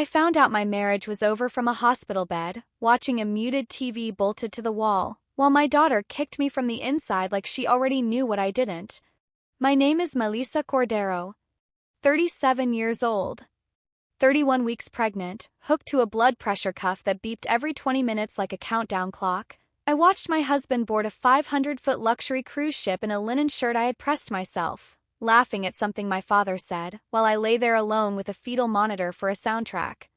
I found out my marriage was over from a hospital bed, watching a muted TV bolted to the wall, while my daughter kicked me from the inside like she already knew what I didn't. My name is Melissa Cordero, 37 years old, 31 weeks pregnant, hooked to a blood pressure cuff that beeped every 20 minutes like a countdown clock. I watched my husband board a 500-foot luxury cruise ship in a linen shirt I had pressed myself, laughing at something my father said, while I lay there alone with a fetal monitor for a soundtrack.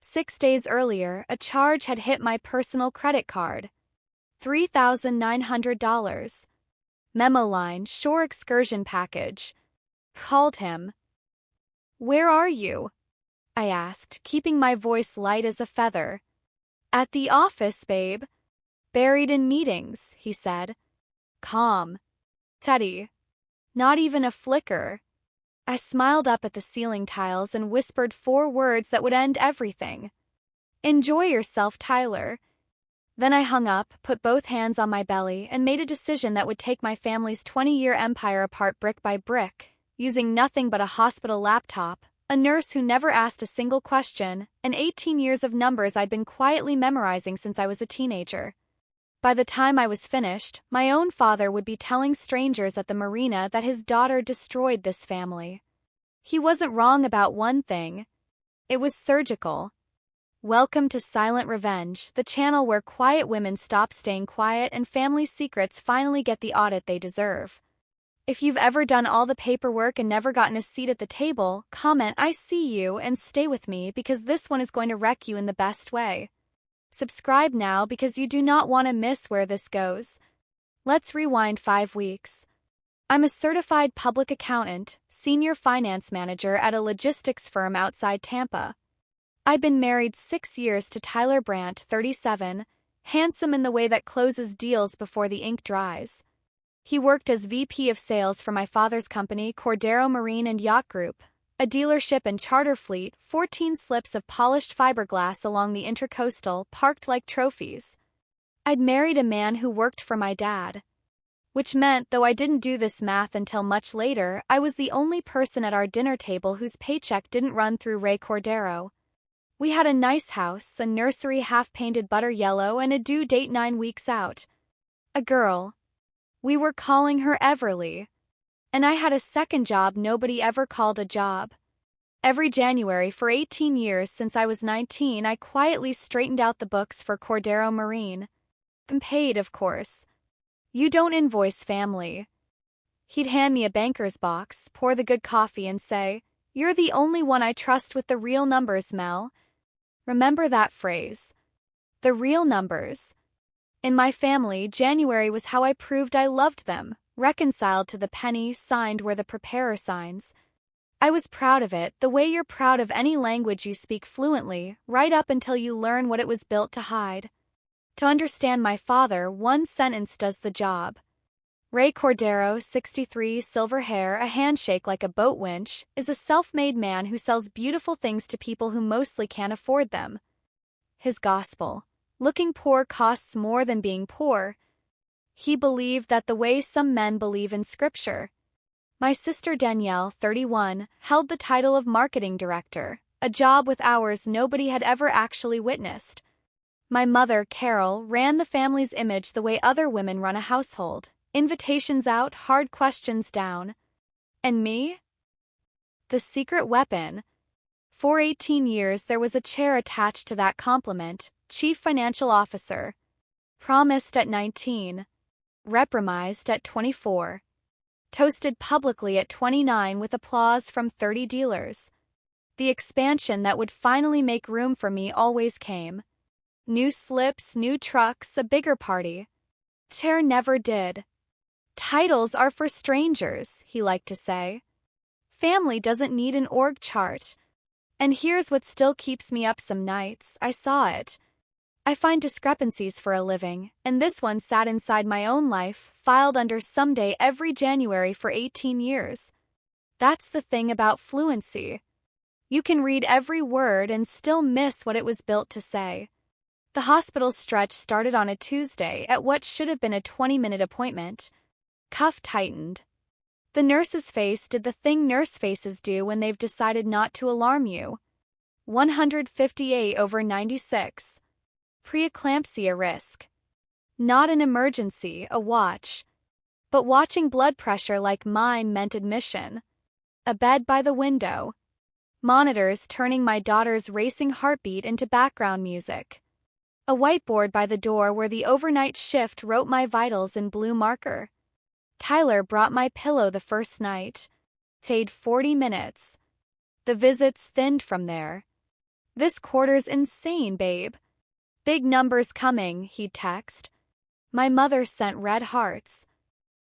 6 days earlier, a charge had hit my personal credit card. $3,900. Memo line, shore excursion package. Called him. "Where are you?" I asked, keeping my voice light as a feather. "At the office, babe." "Buried in meetings," he said. Calm. Steady. Not even a flicker. I smiled up at the ceiling tiles and whispered 4 words that would end everything. "Enjoy yourself, Tyler." Then I hung up, put both hands on my belly, and made a decision that would take my family's 20-year empire apart brick by brick, using nothing but a hospital laptop, a nurse who never asked a single question, and 18 years of numbers I'd been quietly memorizing since I was a teenager. By the time I was finished, my own father would be telling strangers at the marina that his daughter destroyed this family. He wasn't wrong about one thing. It was surgical. Welcome to Silent Revenge, the channel where quiet women stop staying quiet and family secrets finally get the audit they deserve. If you've ever done all the paperwork and never gotten a seat at the table, comment "I see you" and stay with me because this one is going to wreck you in the best way. Subscribe now because you do not want to miss where this goes. Let's rewind 5 weeks. I'm a certified public accountant, senior finance manager at a logistics firm outside Tampa. I've been married 6 years to Tyler Brandt, 37, handsome in the way that closes deals before the ink dries. He worked as VP of sales for my father's company, Cordero Marine and Yacht Group, a dealership and charter fleet, 14 slips of polished fiberglass along the Intracoastal, parked like trophies. I'd married a man who worked for my dad. Which meant, though I didn't do this math until much later, I was the only person at our dinner table whose paycheck didn't run through Ray Cordero. We had a nice house, a nursery half-painted butter yellow, and a due date 9 weeks out. A girl. We were calling her Everly. And I had a second job nobody ever called a job. Every January for 18 years since I was 19, I quietly straightened out the books for Cordero Marine. And paid, of course. You don't invoice family. He'd hand me a banker's box, pour the good coffee and say, "You're the only one I trust with the real numbers, Mel." Remember that phrase. The real numbers. In my family, January was how I proved I loved them, reconciled to the penny, signed where the preparer signs. I was proud of it, the way you're proud of any language you speak fluently, right up until you learn what it was built to hide. To understand my father, one sentence does the job. Ray Cordero, 63, silver hair, a handshake like a boat winch, is a self-made man who sells beautiful things to people who mostly can't afford them. His gospel. Looking poor costs more than being poor. He believed that the way some men believe in scripture. My sister Danielle, 31, held the title of marketing director, a job with hours nobody had ever actually witnessed. My mother, Carol, ran the family's image the way other women run a household. Invitations out, hard questions down. And me? The secret weapon. For 18 years there was a chair attached to that compliment, Chief Financial Officer. Promised at 19. Reprimanded at 24. Toasted publicly at 29 with applause from 30 dealers. The expansion that would finally make room for me always came. New slips, new trucks, a bigger party. Chair never did. Titles are for strangers, he liked to say. Family doesn't need an org chart. And here's what still keeps me up some nights, I saw it. I find discrepancies for a living, and this one sat inside my own life, filed under someday every January for 18 years. That's the thing about fluency. You can read every word and still miss what it was built to say. The hospital stretch started on a Tuesday at what should have been a 20-minute appointment. Cuff tightened. The nurse's face did the thing nurse faces do when they've decided not to alarm you. 158/96. Preeclampsia risk. Not an emergency, a watch. But watching blood pressure like mine meant admission. A bed by the window. Monitors turning my daughter's racing heartbeat into background music. A whiteboard by the door where the overnight shift wrote my vitals in blue marker. Tyler brought my pillow the first night. Stayed 40 minutes. The visits thinned from there. "This quarter's insane, babe." "Big numbers coming," he'd text. My mother sent red hearts.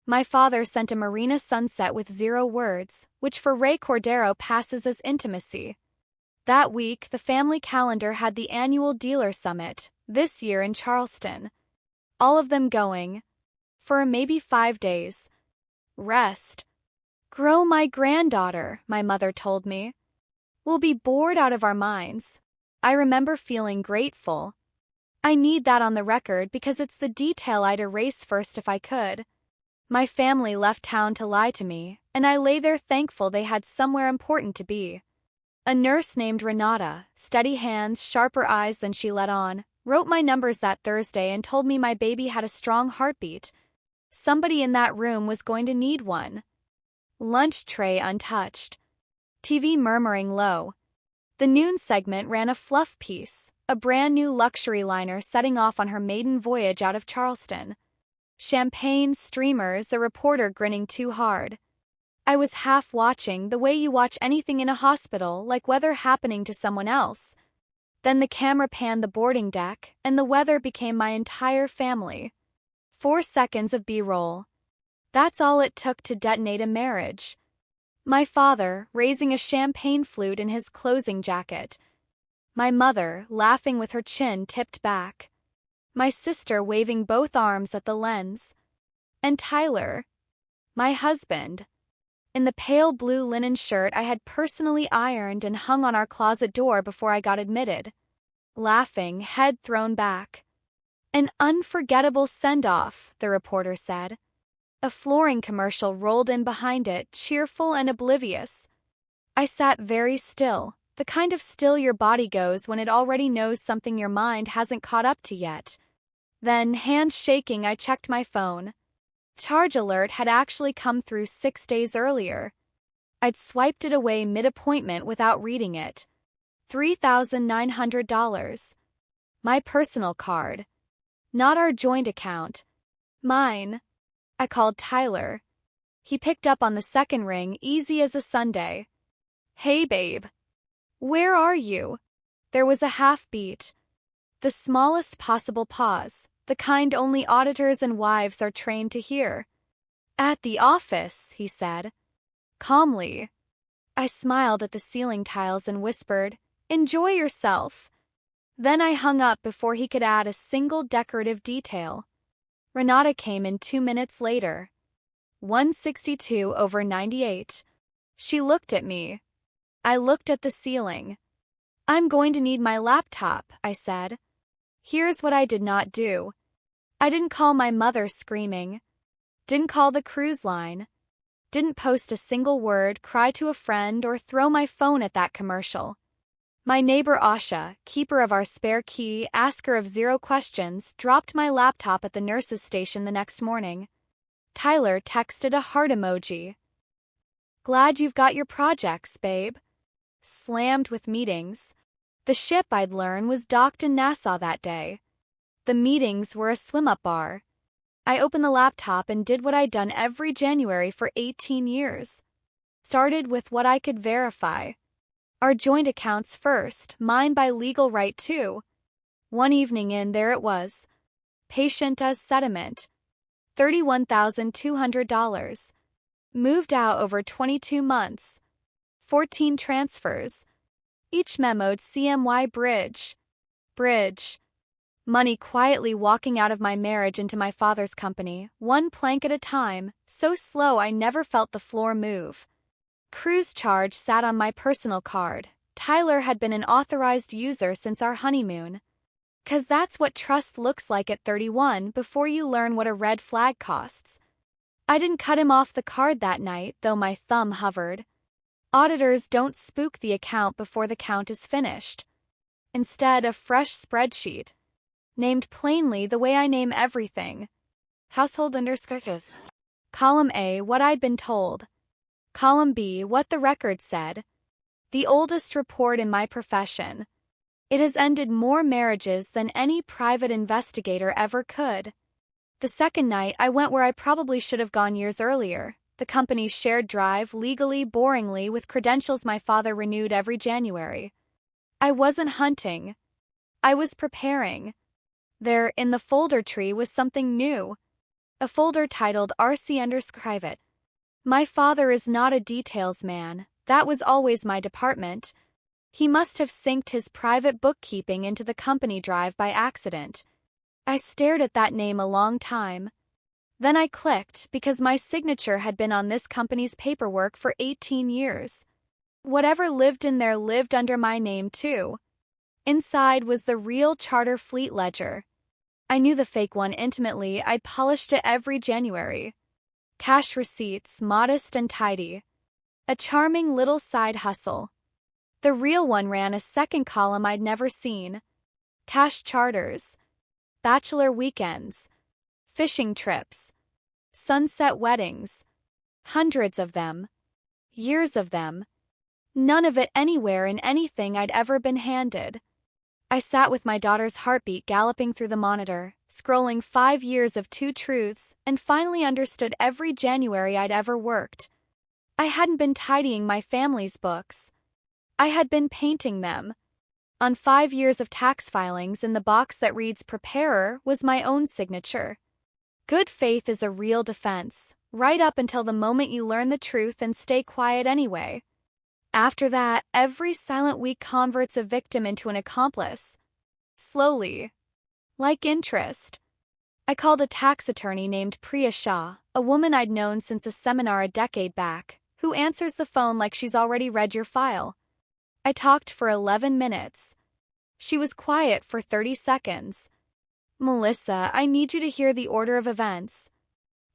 My father sent a marina sunset with 0 words, which for Ray Cordero passes as intimacy. That week, the family calendar had the annual dealer summit, this year in Charleston. All of them going. For maybe 5 days. Rest. "Grow my granddaughter," my mother told me. "We'll be bored out of our minds." I remember feeling grateful. I need that on the record because it's the detail I'd erase first if I could. My family left town to lie to me, and I lay there thankful they had somewhere important to be. A nurse named Renata, steady hands, sharper eyes than she let on, wrote my numbers that Thursday and told me my baby had a strong heartbeat. Somebody in that room was going to need one. Lunch tray untouched. TV murmuring low. The noon segment ran a fluff piece, a brand new luxury liner setting off on her maiden voyage out of Charleston. Champagne, streamers, a reporter grinning too hard. I was half watching, the way you watch anything in a hospital, like weather happening to someone else. Then the camera panned the boarding deck, and the weather became my entire family. 4 seconds of B-roll. That's all it took to detonate a marriage. My father, raising a champagne flute in his closing jacket. My mother, laughing with her chin tipped back. My sister waving both arms at the lens. And Tyler, my husband, in the pale blue linen shirt I had personally ironed and hung on our closet door before I got admitted. Laughing, head thrown back. "An unforgettable send-off," the reporter said. A flooring commercial rolled in behind it, cheerful and oblivious. I sat very still, the kind of still your body goes when it already knows something your mind hasn't caught up to yet. Then, hands shaking, I checked my phone. Charge alert had actually come through 6 days earlier. I'd swiped it away mid-appointment without reading it. $3,900. My personal card. Not our joint account. Mine. I called Tyler. He picked up on the second ring, easy as a Sunday. "Hey, babe. Where are you?" There was a half beat. The smallest possible pause, the kind only auditors and wives are trained to hear. "At the office," he said. Calmly. I smiled at the ceiling tiles and whispered, "Enjoy yourself." Then I hung up before he could add a single decorative detail. Renata came in 2 minutes later. 162/98. She looked at me. I looked at the ceiling. "I'm going to need my laptop," I said. Here's what I did not do. I didn't call my mother screaming. Didn't call the cruise line. Didn't post a single word, cry to a friend, or throw my phone at that commercial. My neighbor Asha, keeper of our spare key, asker of 0 questions, dropped my laptop at the nurse's station the next morning. Tyler texted a heart emoji. "Glad you've got your projects, babe." Slammed with meetings. The ship, I'd learn, was docked in Nassau that day. The meetings were a swim-up bar. I opened the laptop and did what I'd done every January for 18 years. Started with what I could verify. Our joint accounts first, mine by legal right too. One evening in, there it was. Patient as sediment. $31,200. Moved out over 22 months. 14 transfers. Each memoed CMY Bridge. Bridge. Money quietly walking out of my marriage into my father's company, one plank at a time, so slow I never felt the floor move. Cruise charge sat on my personal card. Tyler had been an authorized user since our honeymoon. 'Cause that's what trust looks like at 31 before you learn what a red flag costs. I didn't cut him off the card that night, though my thumb hovered. Auditors don't spook the account before the count is finished. Instead, a fresh spreadsheet, named plainly the way I name everything. Household underscores. Column A, what I'd been told. Column B, what the record said. The oldest report in my profession. It has ended more marriages than any private investigator ever could. The second night, I went where I probably should have gone years earlier. The company's shared drive, legally, boringly, with credentials my father renewed every January. I wasn't hunting. I was preparing. There, in the folder tree, was something new. A folder titled RC_Private. My father is not a details man. That was always my department. He must have synced his private bookkeeping into the company drive by accident. I stared at that name a long time. Then I clicked, because my signature had been on this company's paperwork for 18 years. Whatever lived in there lived under my name too. Inside was the real charter fleet ledger. I knew the fake one intimately. I'd polished it every January. Cash receipts, modest and tidy. A charming little side hustle. The real one ran a second column I'd never seen. Cash charters. Bachelor weekends. Fishing trips. Sunset weddings. Hundreds of them. Years of them. None of it anywhere in anything I'd ever been handed. I sat with my daughter's heartbeat galloping through the monitor, scrolling 5 years of 2 truths, and finally understood every January I'd ever worked. I hadn't been tidying my family's books. I had been painting them. On 5 years of tax filings, in the box that reads Preparer was my own signature. Good faith is a real defense, right up until the moment you learn the truth and stay quiet anyway. After that, every silent week converts a victim into an accomplice. Slowly. Like interest. I called a tax attorney named Priya Shah, a woman I'd known since a seminar a decade back, who answers the phone like she's already read your file. I talked for 11 minutes. She was quiet for 30 seconds. Melissa, I need you to hear the order of events.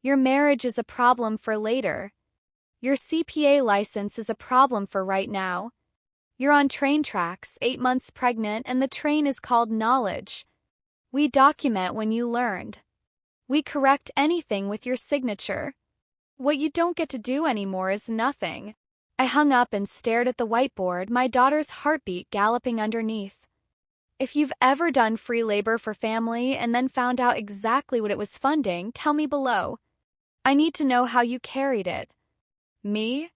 Your marriage is a problem for later. Your CPA license is a problem for right now. You're on train tracks, 8 months pregnant, and the train is called knowledge. We document when you learned. We correct anything with your signature. What you don't get to do anymore is nothing. I hung up and stared at the whiteboard, my daughter's heartbeat galloping underneath. If you've ever done free labor for family and then found out exactly what it was funding, tell me below. I need to know how you carried it. Me?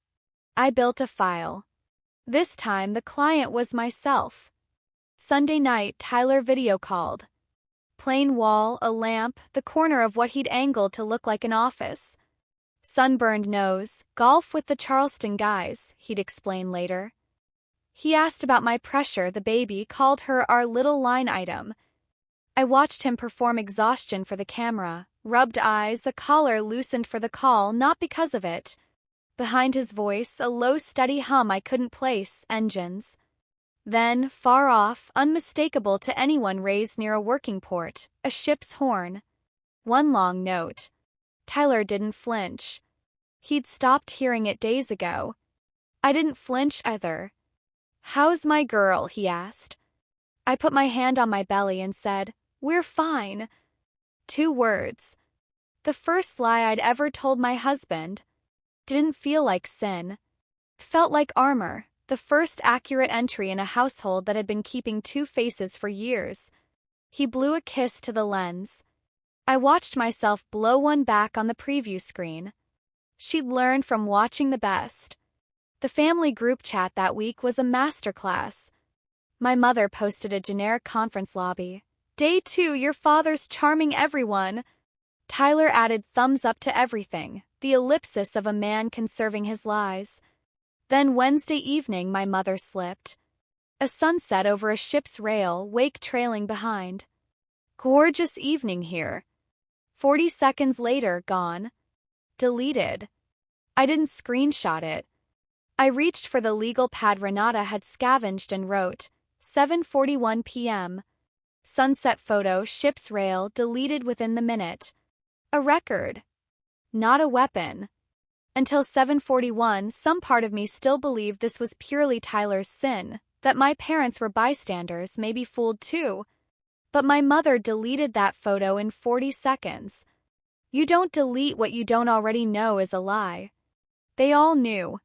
I built a file. This time, the client was myself. Sunday night, Tyler video called. Plain wall, a lamp, the corner of what he'd angled to look like an office. Sunburned nose, golf with the Charleston guys, he'd explain later. He asked about my pressure, the baby, called her our little line item. I watched him perform exhaustion for the camera, rubbed eyes, a collar loosened for the call, not because of it. Behind his voice, a low steady hum I couldn't place, engines. Then, far off, unmistakable to anyone raised near a working port, a ship's horn. One long note. Tyler didn't flinch. He'd stopped hearing it days ago. I didn't flinch either. "How's my girl?" he asked. I put my hand on my belly and said, "We're fine." 2 words. The first lie I'd ever told my husband. Didn't feel like sin. Felt like armor, the first accurate entry in a household that had been keeping 2 faces for years. He blew a kiss to the lens. I watched myself blow one back on the preview screen. She'd learned from watching the best. The family group chat that week was a masterclass. My mother posted a generic conference lobby. "Day 2, your father's charming everyone." Tyler added thumbs up to everything, the ellipsis of a man conserving his lies. Then Wednesday evening my mother slipped. A sunset over a ship's rail, wake trailing behind. Gorgeous evening here. 40 seconds later, gone. Deleted. I didn't screenshot it. I reached for the legal pad Renata had scavenged and wrote, 7:41 p.m. Sunset photo, ship's rail, deleted within the minute. A record. Not a weapon. Until 7:41, some part of me still believed this was purely Tyler's sin, that my parents were bystanders, maybe fooled too. But my mother deleted that photo in 40 seconds. You don't delete what you don't already know is a lie. They all knew.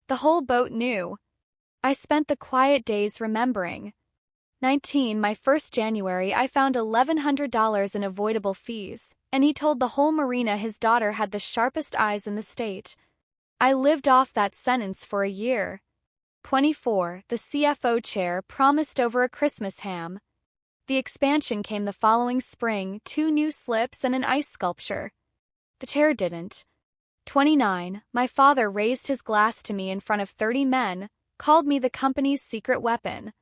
The whole boat knew. I spent the quiet days remembering. 19, my first January, I found $1,100 in avoidable fees, and he told the whole marina his daughter had the sharpest eyes in the state. I lived off that sentence for a year. 24, the CFO chair promised over a Christmas ham. The expansion came the following spring, 2 new slips and an ice sculpture. The chair didn't. 29, my father raised his glass to me in front of 30 men, called me the company's secret weapon.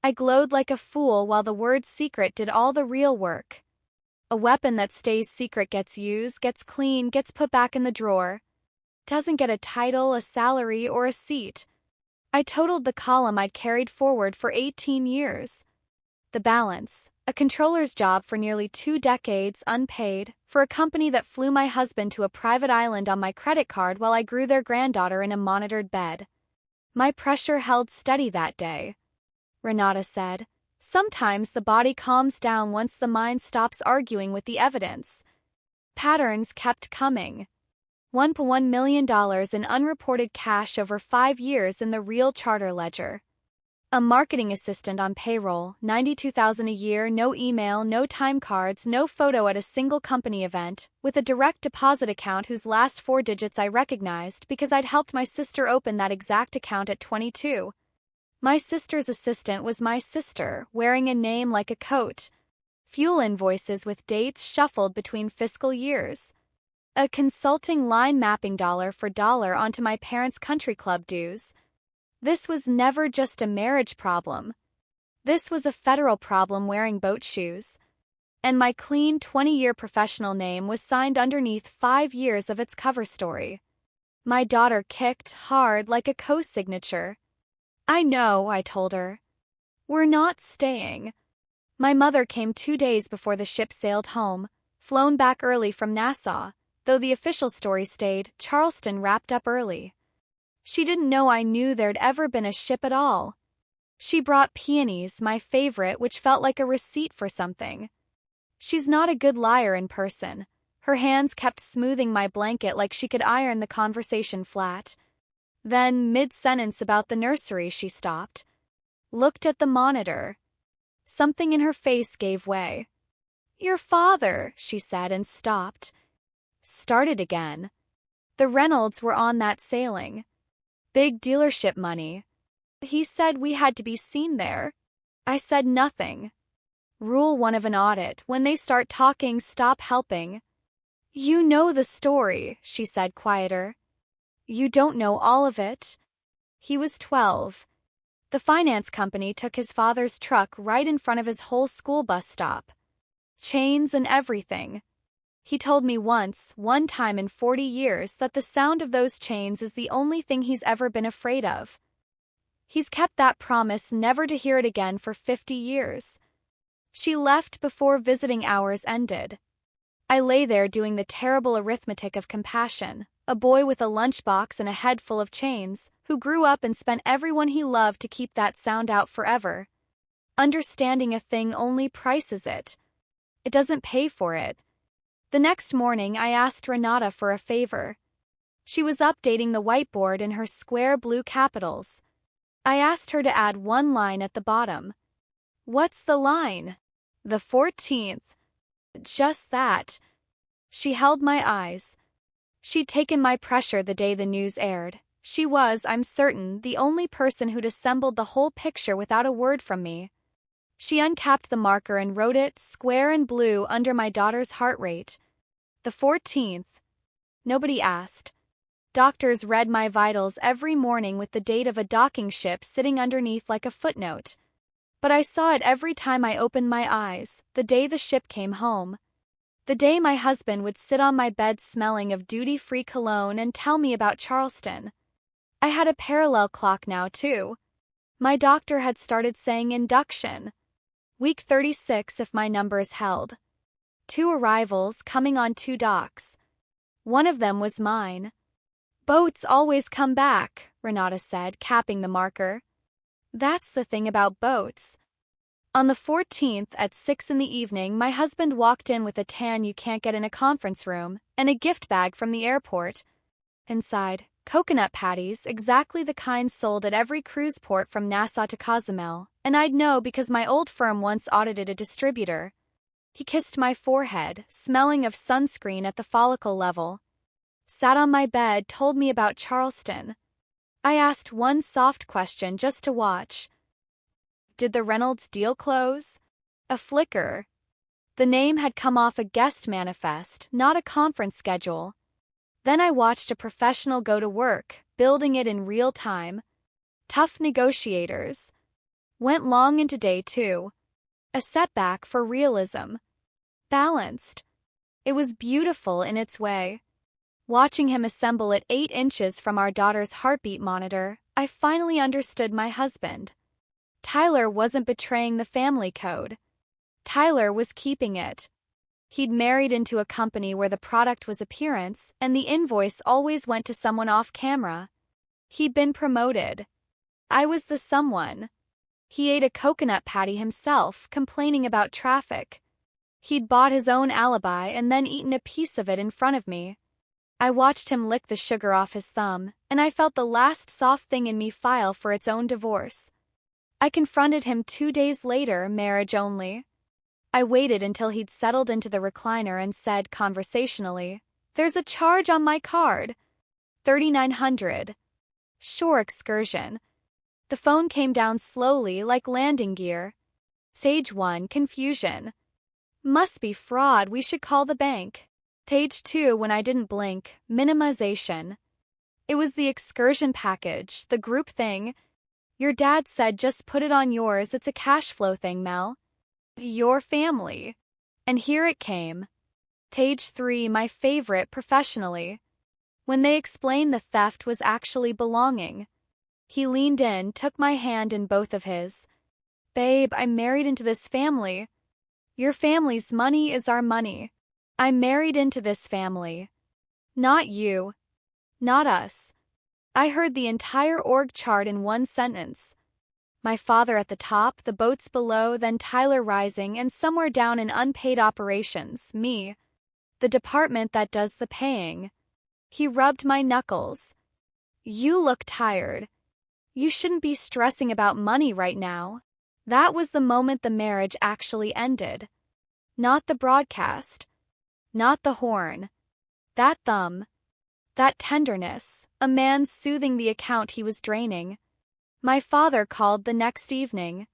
I glowed like a fool while the word secret did all the real work. A weapon that stays secret gets used, gets clean, gets put back in the drawer. Doesn't get a title, a salary, or a seat. I totaled the column I'd carried forward for 18 years. The balance, a controller's job for nearly 2 decades, unpaid, for a company that flew my husband to a private island on my credit card while I grew their granddaughter in a monitored bed. My pressure held steady that day. Renata said, sometimes the body calms down once the mind stops arguing with the evidence. Patterns kept coming. $1.1 million in unreported cash over 5 years in the real charter ledger. A marketing assistant on payroll, $92,000 a year, no email, no time cards, no photo at a single company event, with a direct deposit account whose last 4 digits I recognized because I'd helped my sister open that exact account at 22. My sister's assistant was my sister, wearing a name like a coat. Fuel invoices with dates shuffled between fiscal years. A consulting line mapping dollar for dollar onto my parents' country club dues. This was never just a marriage problem. This was a federal problem wearing boat shoes. And my clean 20-year professional name was signed underneath 5 years of its cover story. My daughter kicked hard like a co-signature. I know, I told her. We're not staying. My mother came 2 days before the ship sailed home, flown back early from Nassau, though the official story stayed, Charleston wrapped up early. She didn't know I knew there'd ever been a ship at all. She brought peonies, my favorite, which felt like a receipt for something. She's not a good liar in person. Her hands kept smoothing my blanket like she could iron the conversation flat. Then, mid-sentence about the nursery, she stopped. Looked at the monitor. Something in her face gave way. Your father, she said, and stopped. Started again. The Reynolds were on that sailing. Big dealership money. He said we had to be seen there. I said nothing. Rule 1 of an audit, when they start talking, stop helping. You know the story, she said, quieter. You don't know all of it. He was 12. The finance company took his father's truck right in front of his whole school bus stop. Chains and everything. He told me one time in 40 years, that the sound of those chains is the only thing he's ever been afraid of. He's kept that promise never to hear it again for 50 years. She left before visiting hours ended. I lay there doing the terrible arithmetic of compassion, a boy with a lunchbox and a head full of chains, who grew up and spent everyone he loved to keep that sound out forever. Understanding a thing only prices it. It doesn't pay for it. The next morning, I asked Renata for a favor. She was updating the whiteboard in her square blue capitals. I asked her to add 1 line at the bottom. What's the line? The 14th. Just that. She held my eyes. She'd taken my pressure the day the news aired. She was, I'm certain, the only person who'd assembled the whole picture without a word from me. She uncapped the marker and wrote it, square and blue, under my daughter's heart rate. The 14th. Nobody asked. Doctors read my vitals every morning with the date of a docking ship sitting underneath like a footnote. But I saw it every time I opened my eyes, the day the ship came home. The day my husband would sit on my bed smelling of duty-free cologne and tell me about Charleston. I had a parallel clock now, too. My doctor had started saying induction. Week 36 if my numbers held. 2 arrivals coming on 2 docks. One of them was mine. Boats always come back, Renata said, capping the marker. That's the thing about boats. On the 14th at 6 in the evening, my husband walked in with a tan you can't get in a conference room and a gift bag from the airport. Inside, coconut patties, exactly the kind sold at every cruise port from Nassau to Cozumel, and I'd know because my old firm once audited a distributor. He kissed my forehead, smelling of sunscreen at the follicle level. Sat on my bed, told me about Charleston. I asked one soft question just to watch. Did the Reynolds deal close? A flicker. The name had come off a guest manifest, not a conference schedule. Then I watched a professional go to work, building it in real time. Tough negotiators. Went long into day 2. A setback for realism. Balanced. It was beautiful in its way. Watching him assemble it 8 inches from our daughter's heartbeat monitor, I finally understood my husband. Tyler wasn't betraying the family code. Tyler was keeping it. He'd married into a company where the product was appearance and the invoice always went to someone off camera. He'd been promoted. I was the someone. He ate a coconut patty himself, complaining about traffic. He'd bought his own alibi and then eaten a piece of it in front of me. I watched him lick the sugar off his thumb, and I felt the last soft thing in me file for its own divorce. I confronted him 2 days later, marriage only. I waited until he'd settled into the recliner and said conversationally, "There's a charge on my card. $3,900. Shore excursion." The phone came down slowly like landing gear. Stage 1, confusion. Must be fraud, we should call the bank. Stage 2, when I didn't blink, minimization. It was the excursion package, the group thing. Your dad said just put it on yours, it's a cash flow thing, Mel. Your family. And here it came. Stage 3, my favorite professionally. When they explained the theft was actually belonging. He leaned in, took my hand in both of his. Babe, I'm married into this family. Your family's money is our money. I'm married into this family. Not you. Not us. I heard the entire org chart in one sentence. My father at the top, the boats below, then Tyler rising, and somewhere down in unpaid operations, me. The department that does the paying. He rubbed my knuckles. You look tired. You shouldn't be stressing about money right now. That was the moment the marriage actually ended. Not the broadcast. Not the horn. That thumb. That tenderness, a man soothing the account he was draining. My father called the next evening.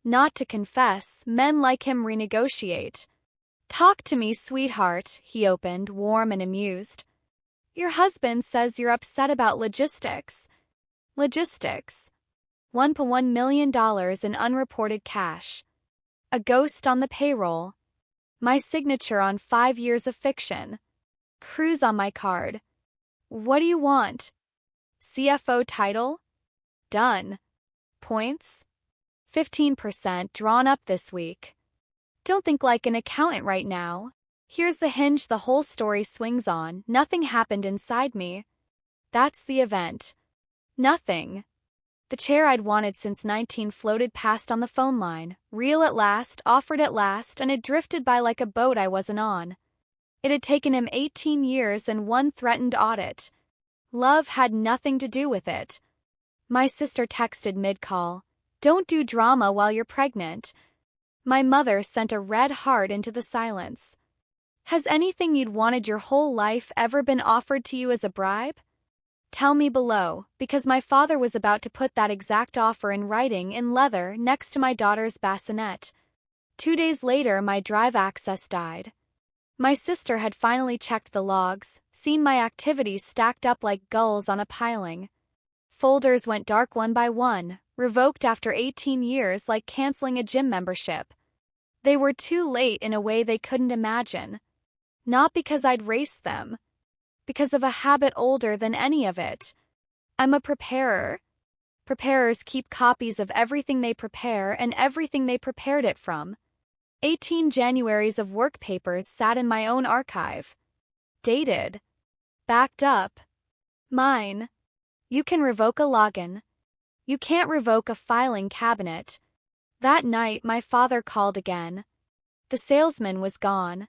Not to confess, men like him renegotiate. Talk to me, sweetheart, he opened, warm and amused. Your husband says you're upset about logistics. Logistics. $1.1 million in unreported cash. A ghost on the payroll. My signature on 5 years of fiction. Cruise on my card. What do you want? CFO title? Done. Points? 15% drawn up this week. Don't think like an accountant right now. Here's the hinge the whole story swings on. Nothing happened inside me. That's the event. Nothing. The chair I'd wanted since 19 floated past on the phone line, real at last, offered at last, and it drifted by like a boat I wasn't on. It had taken him 18 years and 1 threatened audit. Love had nothing to do with it. My sister texted mid-call, "Don't do drama while you're pregnant." My mother sent a red heart into the silence. Has anything you'd wanted your whole life ever been offered to you as a bribe? Tell me below, because my father was about to put that exact offer in writing in leather next to my daughter's bassinet. 2 days later, my drive access died. My sister had finally checked the logs, seen my activities stacked up like gulls on a piling. Folders went dark one by one, revoked after 18 years like canceling a gym membership. They were too late in a way they couldn't imagine. Not because I'd raced them. Because of a habit older than any of it. I'm a preparer. Preparers keep copies of everything they prepare and everything they prepared it from. 18 Januaries of work papers sat in my own archive. Dated. Backed up. Mine. You can revoke a login. You can't revoke a filing cabinet. That night, my father called again. The salesman was gone.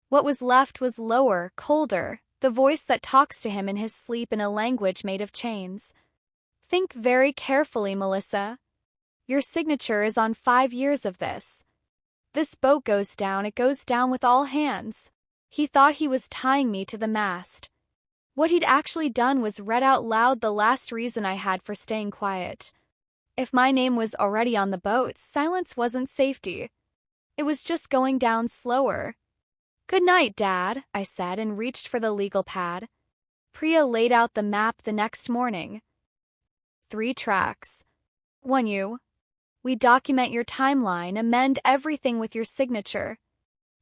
What was left was lower, colder, the voice that talks to him in his sleep in a language made of chains. Think very carefully, Melissa. Your signature is on 5 years of this. This boat goes down, it goes down with all hands. He thought he was tying me to the mast. What he'd actually done was read out loud the last reason I had for staying quiet. If my name was already on the boat, silence wasn't safety. It was just going down slower. "Good night, Dad," I said and reached for the legal pad. Priya laid out the map the next morning. 3 tracks. 1 you. We document your timeline, amend everything with your signature.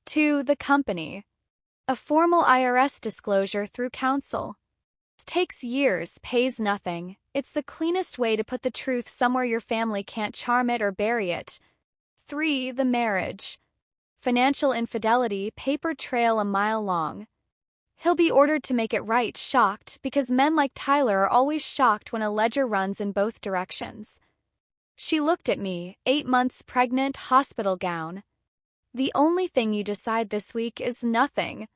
2 the company. A formal IRS disclosure through counsel. Takes years, pays nothing. It's the cleanest way to put the truth somewhere your family can't charm it or bury it. 3 the marriage. Financial infidelity, paper trail a mile long. He'll be ordered to make it right, shocked, because men like Tyler are always shocked when a ledger runs in both directions. She looked at me, 8 months pregnant, hospital gown. The only thing you decide this week is nothing.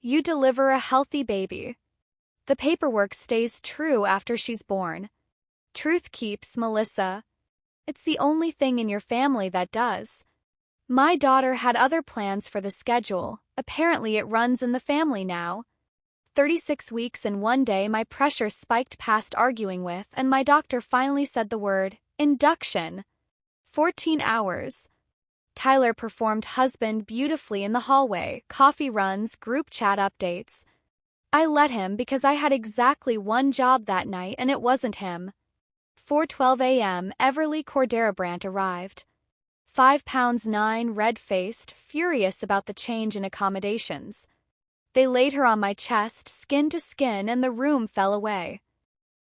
You deliver a healthy baby. The paperwork stays true after she's born. Truth keeps, Melissa. It's the only thing in your family that does. My daughter had other plans for the schedule. Apparently it runs in the family now. 36 weeks and 1 day my pressure spiked past arguing with, and my doctor finally said the word, induction. 14 hours. Tyler performed husband beautifully in the hallway, coffee runs, group chat updates. I let him because I had exactly one job that night and it wasn't him. 4:12 a.m. Everly Corderabrandt arrived. 5 pounds 9, red-faced, furious about the change in accommodations. They laid her on my chest, skin to skin, and the room fell away.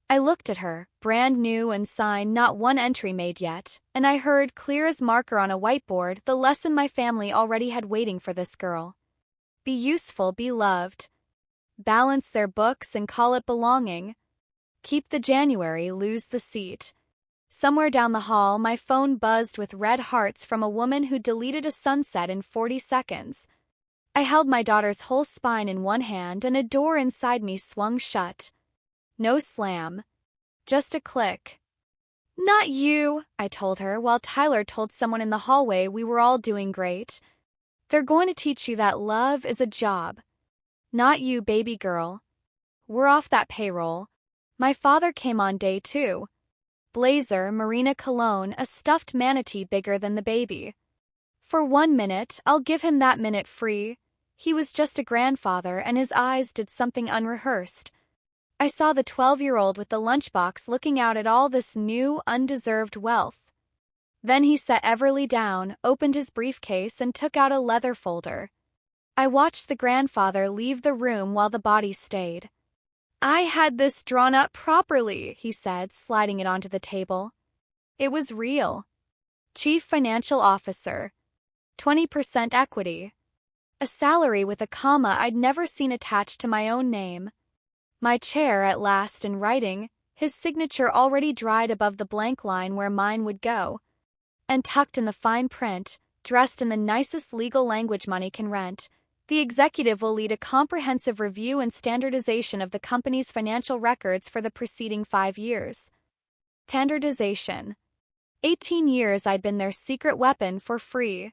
I looked at her, brand new and signed, not one entry made yet, and I heard, clear as marker on a whiteboard, the lesson my family already had waiting for this girl. Be useful, be loved. Balance their books and call it belonging. Keep the January, lose the seat. Somewhere down the hall, my phone buzzed with red hearts from a woman who deleted a sunset in 40 seconds. I held my daughter's whole spine in one hand and a door inside me swung shut. No slam. Just a click. Not you, I told her, while Tyler told someone in the hallway we were all doing great. They're going to teach you that love is a job. Not you, baby girl. We're off that payroll. My father came on day 2. Blazer, Marina cologne, a stuffed manatee bigger than the baby. For 1 minute, I'll give him that minute free. He was just a grandfather and his eyes did something unrehearsed. I saw the 12-year-old with the lunchbox looking out at all this new, undeserved wealth. Then he set Everly down, opened his briefcase, and took out a leather folder. I watched the grandfather leave the room while the body stayed. I had this drawn up properly, he said, sliding it onto the table. It was real. Chief Financial Officer. 20% equity. A salary with a comma I'd never seen attached to my own name. My chair at last in writing, his signature already dried above the blank line where mine would go. And tucked in the fine print, dressed in the nicest legal language money can rent, the executive will lead a comprehensive review and standardization of the company's financial records for the preceding 5 years. Standardization. 18 years I'd been their secret weapon for free.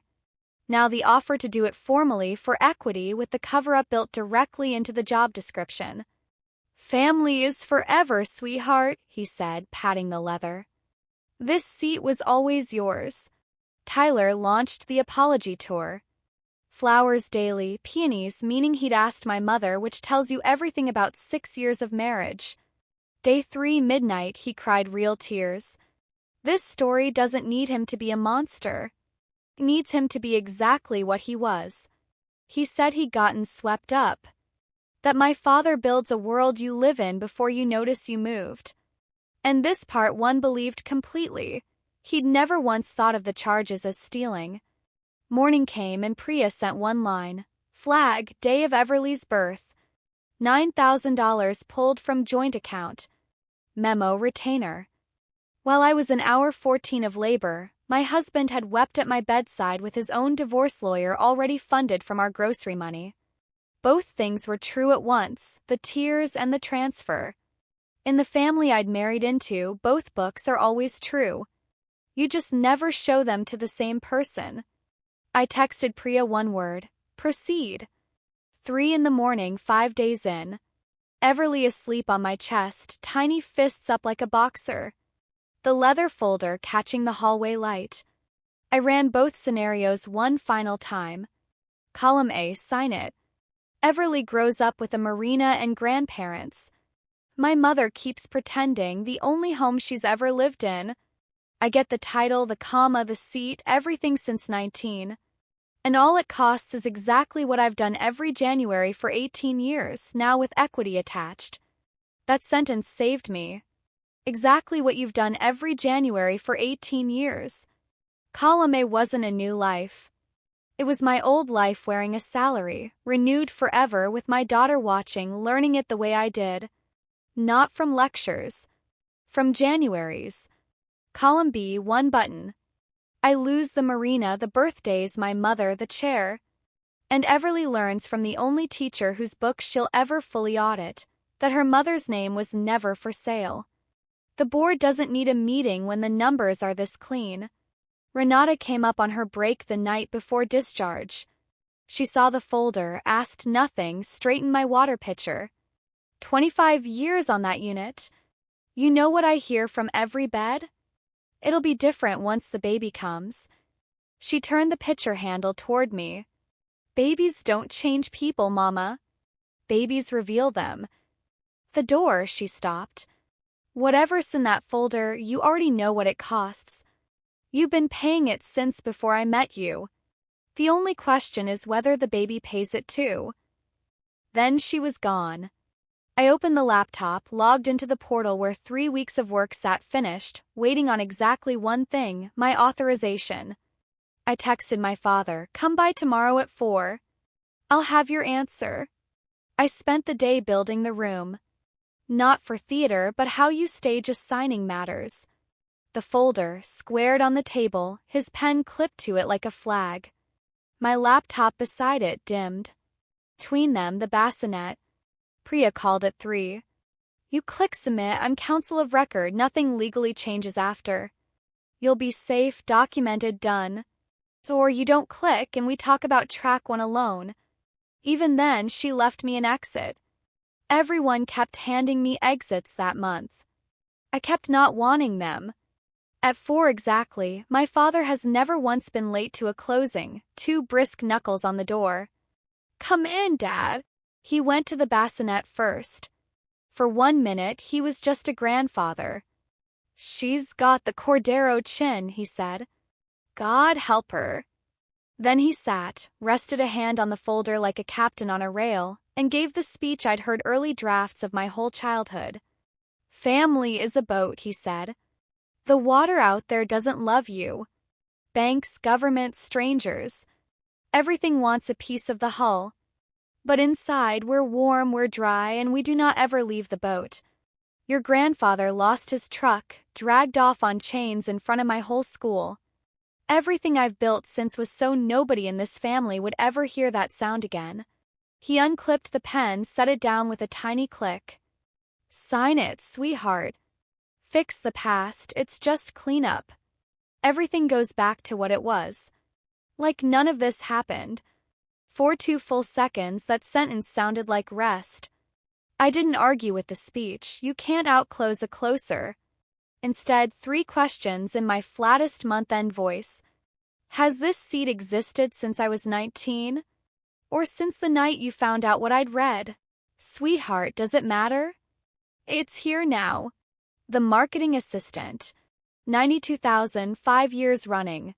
Now the offer to do it formally for equity with the cover-up built directly into the job description. Family is forever, sweetheart, he said, patting the leather. This seat was always yours. Tyler launched the apology tour. Flowers daily, peonies, meaning he'd asked my mother, which tells you everything about 6 years of marriage. Day 3, midnight, he cried real tears. This story doesn't need him to be a monster. It needs him to be exactly what he was. He said he'd gotten swept up. That my father builds a world you live in before you notice you moved. And this part one believed completely. He'd never once thought of the charges as stealing. Morning came and Priya sent one line. Flag, day of Everly's birth. $9,000 pulled from joint account. Memo retainer. While I was in hour 14 of labor, my husband had wept at my bedside with his own divorce lawyer already funded from our grocery money. Both things were true at once, the tears and the transfer. In the family I'd married into, both books are always true. You just never show them to the same person. I texted Priya one word: proceed. 3 in the morning, 5 days in. Everly asleep on my chest, tiny fists up like a boxer. The leather folder catching the hallway light. I ran both scenarios one final time. Column A, sign it. Everly grows up with a marina and grandparents. My mother keeps pretending, the only home she's ever lived in. I get the title, the comma, the seat, everything since 19. And all it costs is exactly what I've done every January for 18 years, now with equity attached. That sentence saved me. Exactly what you've done every January for 18 years. Column A wasn't a new life. It was my old life wearing a salary, renewed forever with my daughter watching, learning it the way I did. Not from lectures. From Januaries. Column B, one button. I lose the marina, the birthdays, my mother, the chair. And Everly learns from the only teacher whose book she'll ever fully audit, that her mother's name was never for sale. The board doesn't need a meeting when the numbers are this clean. Renata came up on her break the night before discharge. She saw the folder, asked nothing, straightened my water pitcher. 25 years on that unit. You know what I hear from every bed? It'll be different once the baby comes. She turned the pitcher handle toward me. Babies don't change people, Mama. Babies reveal them. The door, she stopped. Whatever's in that folder, you already know what it costs. You've been paying it since before I met you. The only question is whether the baby pays it too. Then she was gone. I opened the laptop, logged into the portal where 3 weeks of work sat finished, waiting on exactly one thing, my authorization. I texted my father, come by tomorrow at 4. I'll have your answer. I spent the day building the room. Not for theater, but how you stage a signing matters. The folder, squared on the table, his pen clipped to it like a flag. My laptop beside it dimmed. Between them, the bassinet. Priya called at 3. You click submit, I'm counsel of record, nothing legally changes after. You'll be safe, documented, done. Or you don't click and we talk about track 1 alone. Even then, she left me an exit. Everyone kept handing me exits that month. I kept not wanting them. At 4 exactly, my father has never once been late to a closing, 2 brisk knuckles on the door. Come in, Dad. He went to the bassinet first. For 1 minute, he was just a grandfather. She's got the Cordero chin, he said. God help her. Then he sat, rested a hand on the folder like a captain on a rail, and gave the speech I'd heard early drafts of my whole childhood. Family is a boat, he said. The water out there doesn't love you. Banks, government, strangers. Everything wants a piece of the hull. But inside, we're warm, we're dry, and we do not ever leave the boat. Your grandfather lost his truck, dragged off on chains in front of my whole school. Everything I've built since was so nobody in this family would ever hear that sound again. He unclipped the pen, set it down with a tiny click. Sign it, sweetheart. Fix the past, it's just cleanup. Everything goes back to what it was. Like none of this happened. For 2 full seconds, that sentence sounded like rest. I didn't argue with the speech, you can't outclose a closer. Instead, 3 questions in my flattest month-end voice. Has this seat existed since I was 19? Or since the night you found out what I'd read? Sweetheart, does it matter? It's here now. The marketing assistant. 92,000, 5 years running.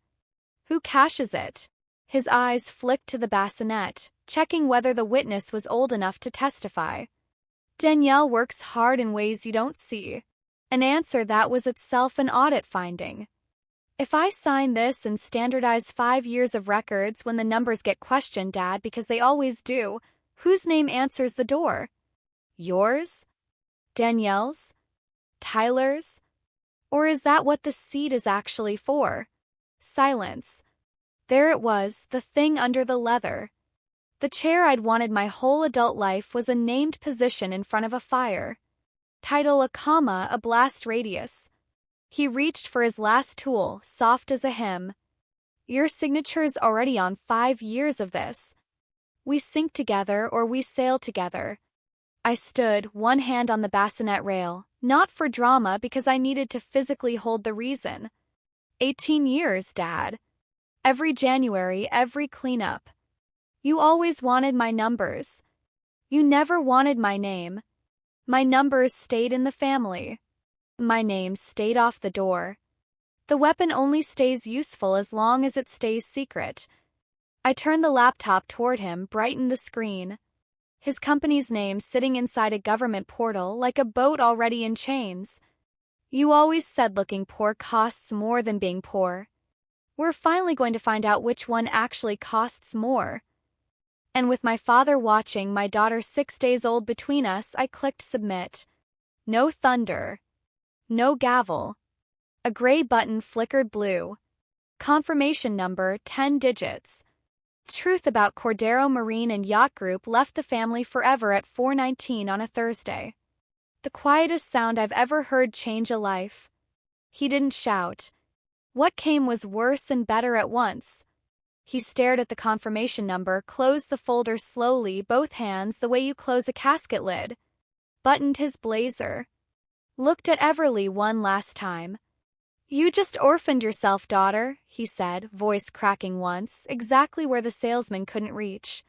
Who cashes it? His eyes flicked to the bassinet, checking whether the witness was old enough to testify. Danielle works hard in ways you don't see. An answer that was itself an audit finding. If I sign this and standardize 5 years of records when the numbers get questioned, Dad, because they always do, whose name answers the door? Yours? Danielle's? Tyler's? Or is that what the seed is actually for? Silence. There it was, the thing under the leather. The chair I'd wanted my whole adult life was a named position in front of a fire. Title, a comma, a blast radius. He reached for his last tool, soft as a hymn. Your signature's already on 5 years of this. We sink together or we sail together. I stood, one hand on the bassinet rail, not for drama because I needed to physically hold the reason. 18 years, Dad. Every January, every cleanup. You always wanted my numbers. You never wanted my name. My numbers stayed in the family. My name stayed off the door. The weapon only stays useful as long as it stays secret. I turned the laptop toward him, brightened the screen. His company's name sitting inside a government portal like a boat already in chains. You always said looking poor costs more than being poor. We're finally going to find out which one actually costs more. And with my father watching, my daughter 6 days old between us, I clicked submit. No thunder. No gavel. A gray button flickered blue. Confirmation number, 10 digits. Truth about Cordero Marine and Yacht Group left the family forever at 4:19 on a Thursday. The quietest sound I've ever heard change a life. He didn't shout. What came was worse and better at once. He stared at the confirmation number, closed the folder slowly, both hands the way you close a casket lid. Buttoned his blazer. Looked at Everly one last time. You just orphaned yourself, daughter, he said, voice cracking once, exactly where the salesman couldn't reach.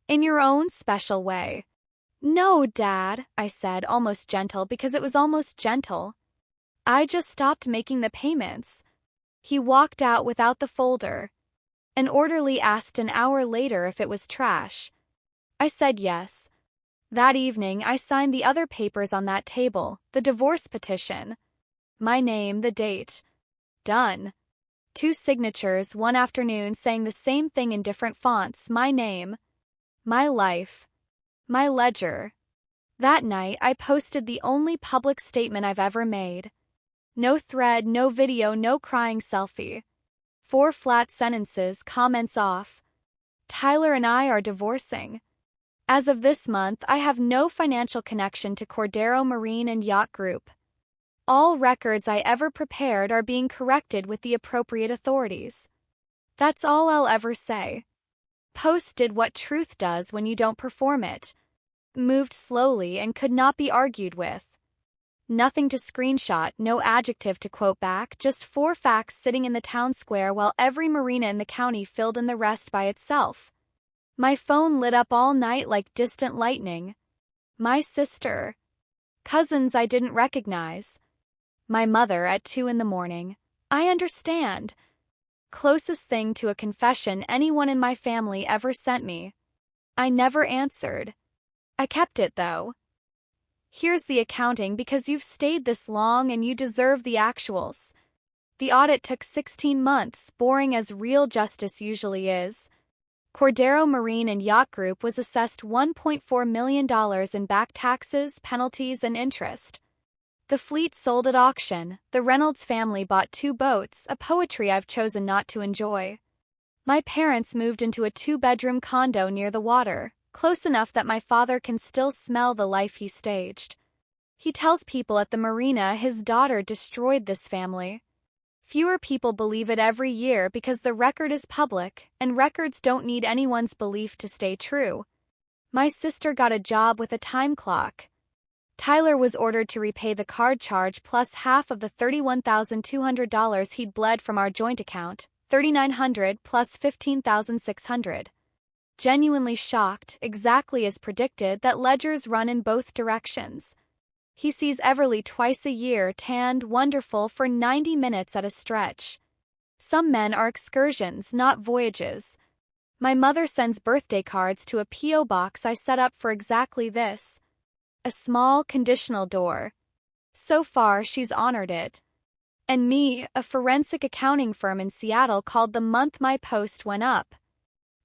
In your own special way. No, Dad, I said, almost gentle because it was almost gentle. I just stopped making the payments. He walked out without the folder. An orderly asked an hour later if it was trash. I said yes. That evening, I signed the other papers on that table, the divorce petition. My name, the date. Done. 2 signatures one afternoon saying the same thing in different fonts, my name. My life. My ledger. That night, I posted the only public statement I've ever made. No thread, no video, no crying selfie. 4 flat sentences, comments off. Tyler and I are divorcing. As of this month, I have no financial connection to Cordero Marine and Yacht Group. All records I ever prepared are being corrected with the appropriate authorities. That's all I'll ever say. Post did what truth does when you don't perform it. Moved slowly and could not be argued with. Nothing to screenshot, no adjective to quote back, just 4 facts sitting in the town square while every marina in the county filled in the rest by itself. My phone lit up all night like distant lightning. My sister. Cousins I didn't recognize. My mother at 2 in the morning. I understand. Closest thing to a confession anyone in my family ever sent me. I never answered. I kept it, though. Here's the accounting because you've stayed this long and you deserve the actuals. The audit took 16 months, boring as real justice usually is. Cordero Marine and Yacht Group was assessed $1.4 million in back taxes, penalties, and interest. The fleet sold at auction. The Reynolds family bought 2 boats, a poetry I've chosen not to enjoy. My parents moved into a 2-bedroom condo near the water, close enough that my father can still smell the life he staged. He tells people at the marina his daughter destroyed this family. Fewer people believe it every year because the record is public, and records don't need anyone's belief to stay true. My sister got a job with a time clock. Tyler was ordered to repay the card charge plus half of the $31,200 he'd bled from our joint account, $3,900 plus $15,600. Genuinely shocked, exactly as predicted, that ledgers run in both directions. He sees Everly twice a year, tanned, wonderful for 90 minutes at a stretch. Some men are excursions, not voyages. My mother sends birthday cards to a P.O. box I set up for exactly this. A small, conditional door. So far, she's honored it. And me, a forensic accounting firm in Seattle called the month my post went up.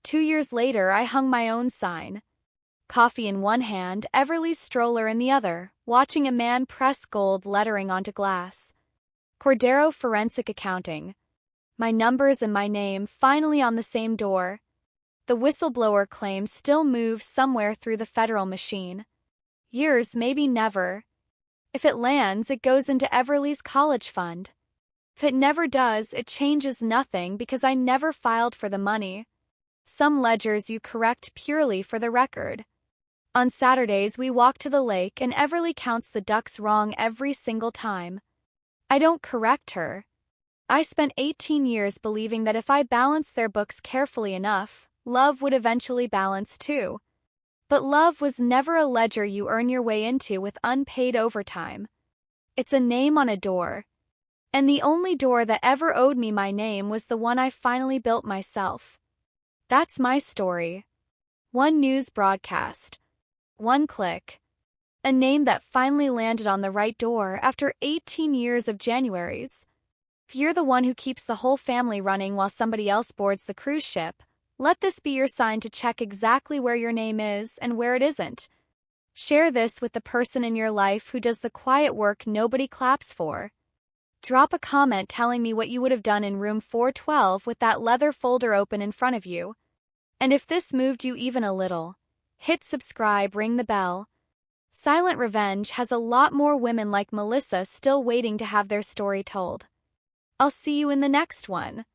2 years later, I hung my own sign. coffee in one hand, Everly's stroller in the other, watching a man press gold lettering onto glass. Cordero Forensic Accounting. My numbers and my name finally on the same door. The whistleblower claim still moves somewhere through the federal machine. Years, maybe never. If it lands, it goes into Everly's college fund. If it never does, it changes nothing because I never filed for the money. Some ledgers you correct purely for the record. On Saturdays, we walk to the lake and Everly counts the ducks wrong every single time. I don't correct her. I spent 18 years believing that if I balanced their books carefully enough, love would eventually balance too. But love was never a ledger you earn your way into with unpaid overtime. It's a name on a door. And the only door that ever owed me my name was the one I finally built myself. That's my story. One news broadcast. One click. A name that finally landed on the right door after 18 years of Januaries. If you're the one who keeps the whole family running while somebody else boards the cruise ship, let this be your sign to check exactly where your name is and where it isn't. Share this with the person in your life who does the quiet work nobody claps for. Drop a comment telling me what you would have done in room 412 with that leather folder open in front of you. And if this moved you even a little, hit subscribe, ring the bell. Silent Revenge has a lot more women like Melissa still waiting to have their story told. I'll see you in the next one.